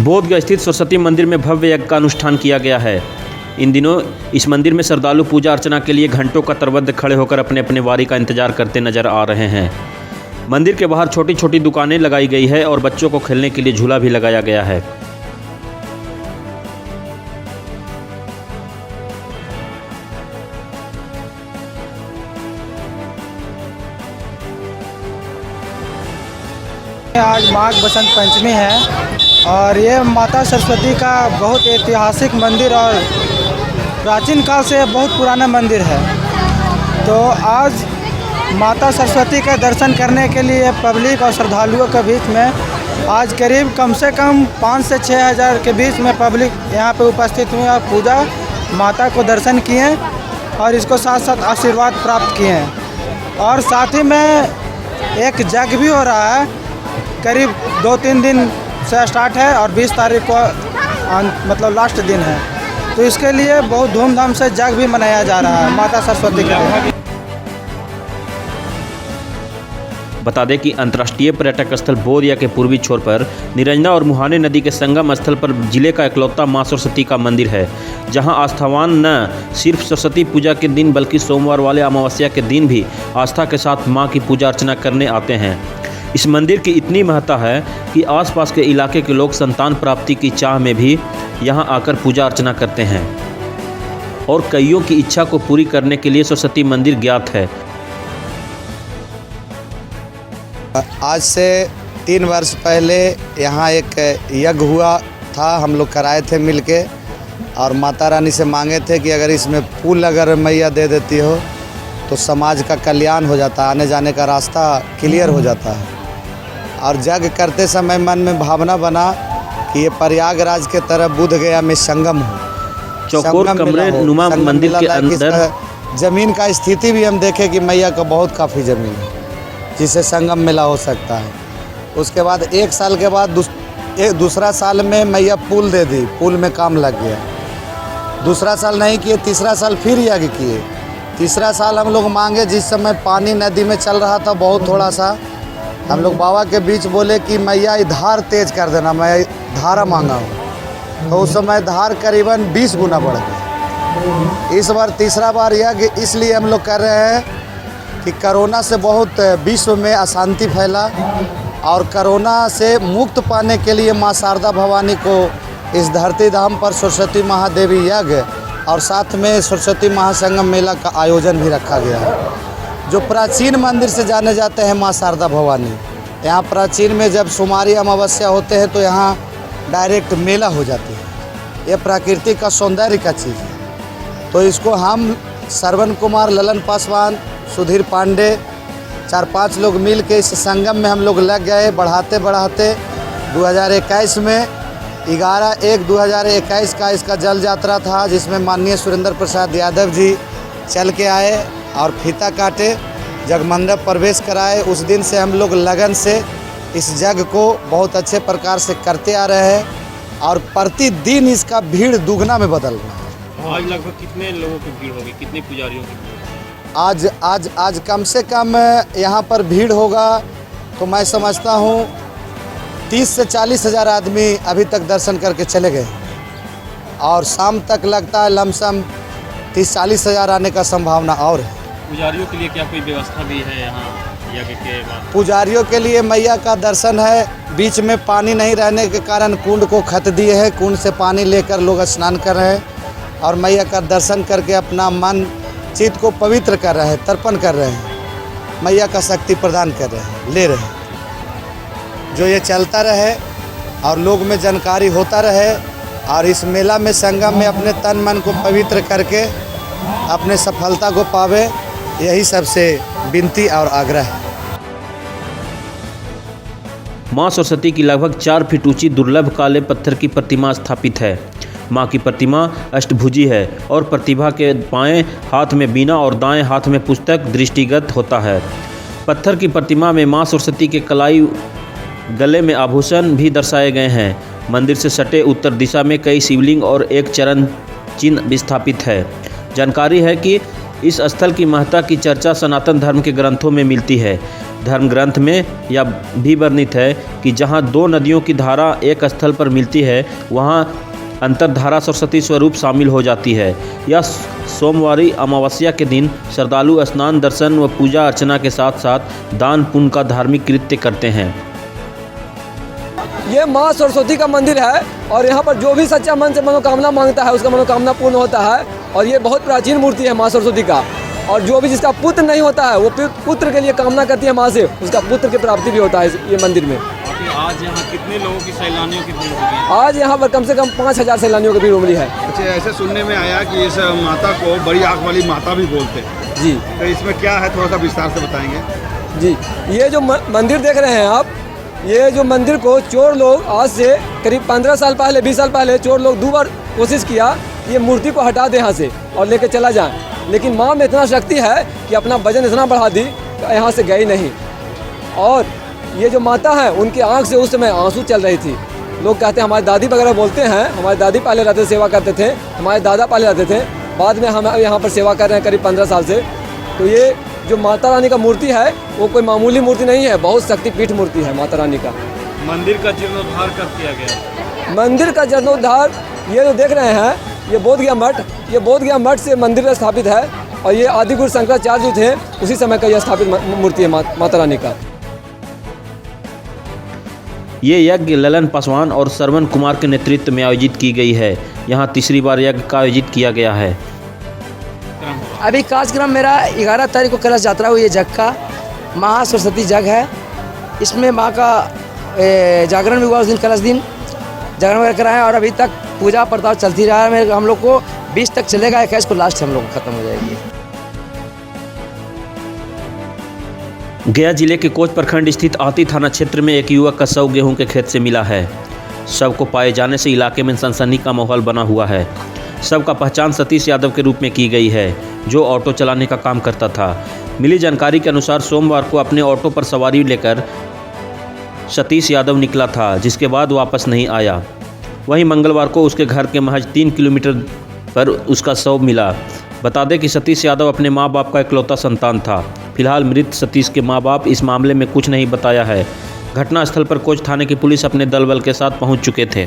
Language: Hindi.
बोधगया स्थित सरस्वती मंदिर में भव्य यज्ञ का अनुष्ठान किया गया है। इन दिनों इस मंदिर में श्रद्धालु पूजा अर्चना के लिए घंटों कतारबद्ध खड़े होकर अपने अपने वारी का इंतजार करते नजर आ रहे हैं। मंदिर के बाहर छोटी छोटी दुकानें लगाई गई है और बच्चों को खेलने के लिए झूला भी लगाया गया है। आज माघ बसंत पंचमी है और ये माता सरस्वती का बहुत ऐतिहासिक मंदिर और प्राचीन काल से बहुत पुराना मंदिर है। तो आज माता सरस्वती का दर्शन करने के लिए पब्लिक और श्रद्धालुओं के बीच में आज करीब कम से कम 5 से 6 हज़ार के बीच में पब्लिक यहाँ पे उपस्थित हुए और पूजा माता को दर्शन किए और इसको साथ साथ आशीर्वाद प्राप्त किए हैं। और साथ ही में एक यज्ञ भी हो रहा है, करीब 2-3 दिन से स्टार्ट है और 20 तारीख को मतलब लास्ट दिन है। तो इसके लिए बहुत धूमधाम से यज्ञ भी मनाया जा रहा है माता सरस्वती के लिए। बता दें कि अंतर्राष्ट्रीय पर्यटक स्थल बोधगया के पूर्वी छोर पर निरंजना और मुहाने नदी के संगम स्थल पर जिले का इकलौता मां सरस्वती का मंदिर है, जहां आस्थावान न सिर्फ सरस्वती पूजा के दिन बल्कि सोमवार वाले अमावस्या के दिन भी आस्था के साथ मां की पूजा अर्चना करने आते हैं। इस मंदिर की इतनी महत्ता है कि आसपास के इलाके के लोग संतान प्राप्ति की चाह में भी यहां आकर पूजा अर्चना करते हैं और कईयों की इच्छा को पूरी करने के लिए सरस्वती मंदिर ज्ञात है। आज से 3 वर्ष पहले यहाँ एक यज्ञ हुआ था, हम लोग कराए थे मिलके और माता रानी से मांगे थे कि अगर इसमें पुल अगर मैया दे देती हो तो समाज का कल्याण हो जाता, आने जाने का रास्ता क्लियर हो जाता है। और यज्ञ करते समय मन में भावना बना कि ये प्रयागराज के तरफ बोधगया में संगम हो, चौकोर कमरे नुमा मंदिर के अंदर जमीन का स्थिति भी हम देखें कि मैया का बहुत काफ़ी ज़मीन है जिसे संगम मेला हो सकता है। उसके बाद 1 साल के बाद दूसरा साल में मैया पुल दे दी, पुल में काम लग गया। दूसरा साल नहीं किए, तीसरा साल फिर यज्ञ किए। तीसरा साल हम लोग मांगे, जिस समय पानी नदी में चल रहा था बहुत थोड़ा सा, हम लोग बाबा के बीच बोले कि मैया धार तेज कर देना, मैं धारा मांगा हूँ। तो उस समय धार करीबन 20 गुना बढ़ गई। इस बार तीसरा बार यज्ञ इसलिए हम लोग कर रहे हैं कि कोरोना से बहुत विश्व में अशांति फैला और कोरोना से मुक्त पाने के लिए माँ शारदा भवानी को इस धरती धाम पर सरस्वती महादेवी यज्ञ और साथ में सरस्वती महासंगम मेला का आयोजन भी रखा गया है। जो प्राचीन मंदिर से जाने जाते हैं माँ शारदा भवानी, यहाँ प्राचीन में जब सोमवारी अमावस्या होते हैं तो यहाँ डायरेक्ट मेला हो जाती है। ये प्रकृति का सौंदर्य का चीज़ है। तो इसको हम श्रवण कुमार, ललन पासवान, सुधीर पांडे 4-5 लोग मिल के इस संगम में हम लोग लग गए। बढ़ाते बढ़ाते 2021 में 11/1/2021 का इसका जल यात्रा था, जिसमें माननीय सुरेंद्र प्रसाद यादव जी चल के आए और फीता काटे, जगमंडप प्रवेश कराए। उस दिन से हम लोग लगन से इस यज्ञ को बहुत अच्छे प्रकार से करते आ रहे हैं और प्रतिदिन इसका भीड़ दुगना में बदल रहा है। आज लगभग कितने लोगों की भीड़ होगी, कितने पुजारियों की भीड़? आज कम से कम यहाँ पर भीड़ होगा तो मैं समझता हूँ 30 से 40 हज़ार आदमी अभी तक दर्शन करके चले गए और शाम तक लगता है लमसम 30-40 हज़ार आने का संभावना और है। पुजारियों के लिए क्या कोई व्यवस्था भी है यहाँ यज्ञ के बाद? पुजारियों के लिए मैया का दर्शन है। बीच में पानी नहीं रहने के कारण कुंड को खत दिए हैं, कुंड से पानी लेकर लोग स्नान कर रहे हैं और मैया का दर्शन करके अपना मन चित्त को पवित्र कर रहे हैं, तर्पण कर रहे हैं, मैया का शक्ति प्रदान कर रहे हैं, ले रहे हैं। जो ये चलता रहे और लोग में जानकारी होता रहे और इस मेला में संगम में अपने तन मन को पवित्र करके अपने सफलता को पावे, यही सबसे विनती और आग्रह है। मां सरस्वती की लगभग 4 फीट ऊंची दुर्लभ काले पत्थर की प्रतिमा स्थापित है। मां की प्रतिमा अष्टभुजी है और प्रतिभा के बाएं हाथ में बीना और दाएं हाथ में पुस्तक दृष्टिगत होता है। पत्थर की प्रतिमा में मां सरस्वती के कलाई, गले में आभूषण भी दर्शाए गए हैं। मंदिर से सटे उत्तर दिशा में कई शिवलिंग और एक चरण चिन्ह भी स्थापित है। जानकारी है कि इस स्थल की महत्ता की चर्चा सनातन धर्म के ग्रंथों में मिलती है। धर्म ग्रंथ में यह भी वर्णित है कि जहाँ दो नदियों की धारा एक स्थल पर मिलती है वहाँ अंतर्धारा सरस्वती स्वरूप शामिल हो जाती है। यह सोमवारी अमावस्या के दिन श्रद्धालु स्नान, दर्शन व पूजा अर्चना के साथ साथ दान पुण्य का धार्मिक कृत्य करते हैं। ये माँ सरस्वती का मंदिर है और यहाँ पर जो भी सच्चा मन से मनोकामना मांगता है उसका मनोकामना पूर्ण होता है। और ये बहुत प्राचीन मूर्ति है माँ सरस्वती का। और जो भी जिसका पुत्र नहीं होता है वो पुत्र के लिए कामना करती है माँ से, उसका पुत्र की प्राप्ति भी होता है ये मंदिर में। आज यहाँ कितने लोगों की सैलानियों की भीड़ होगी? आज यहाँ पर कम से कम 5000 सैलानियों की भीड़ उमड़ी है। अच्छा, ऐसे सुनने में आया कि इस माता को बड़ी आँख वाली माता भी बोलते हैं जी। तो इसमें क्या है, थोड़ा सा विस्तार से बताएंगे? जी, ये जो मंदिर देख रहे हैं आप, ये जो मंदिर को चोर लोग आज से करीब 15 साल पहले 20 साल पहले चोर लोग 2 बार कोशिश किया ये मूर्ति को हटा दे यहाँ से और लेकर चला जाए, लेकिन माँ में इतना शक्ति है कि अपना वजन इतना बढ़ा दी कि यहाँ से गई नहीं। और ये जो माता है उनकी आँख से उस समय आंसू चल रही थी। लोग कहते हैं, हमारी दादी वगैरह बोलते हैं, हमारी दादी पहले रहते सेवा करते थे, हमारे दादा पहले रहते थे, बाद में हम यहाँ पर सेवा कर रहे हैं करीब 15 साल से। तो ये जो माता रानी का मूर्ति है वो कोई मामूली मूर्ति नहीं है, बहुत शक्तिपीठ मूर्ति है माता रानी का। मंदिर का जीर्णोद्धार कब किया गया? मंदिर का जीर्णोद्धार ये जो देख रहे हैं ये बोधगया मठ, ये बोधगया मठ से मंदिर स्थापित है और ये आदिगुरु शंकराचार्य जो थे उसी समय का यह स्थापित मूर्ति है माता रानी का। ये यज्ञ ललन पासवान और श्रवण कुमार के नेतृत्व में आयोजित की गई है। यहाँ तीसरी बार यज्ञ का आयोजित किया गया है। अभी कार्यक्रम मेरा 11 तारीख को कलश यात्रा हुई है जग का, महा सरस्वती जग है। इसमें माँ का जागरण भी हुआ उस दिन, कलश दिन जागरण वगैरह कराया और अभी तक पूजा प्रताप चलती रहा है। हम लोग को 20 तक चलेगा, 21 को लास्ट हम लोग को खत्म हो जाएगी। गया जिले के कोच प्रखंड स्थित आती थाना क्षेत्र में एक युवक का शव गेहूं के खेत से मिला है। शव को पाए जाने से इलाके में सनसनी का माहौल बना हुआ है। शव का पहचान सतीश यादव के रूप में की गई है, जो ऑटो चलाने का काम करता था। मिली जानकारी के अनुसार सोमवार को अपने ऑटो पर सवारी लेकर सतीश यादव निकला था, जिसके बाद वापस नहीं आया। वहीं मंगलवार को उसके घर के महज 3 किलोमीटर पर उसका शव मिला। बता दें कि सतीश यादव अपने मां बाप का इकलौता संतान था। फिलहाल मृत सतीश के मां बाप इस मामले में कुछ नहीं बताया है। घटनास्थल पर कोच थाने की पुलिस अपने दल बल के साथ पहुंच चुके थे।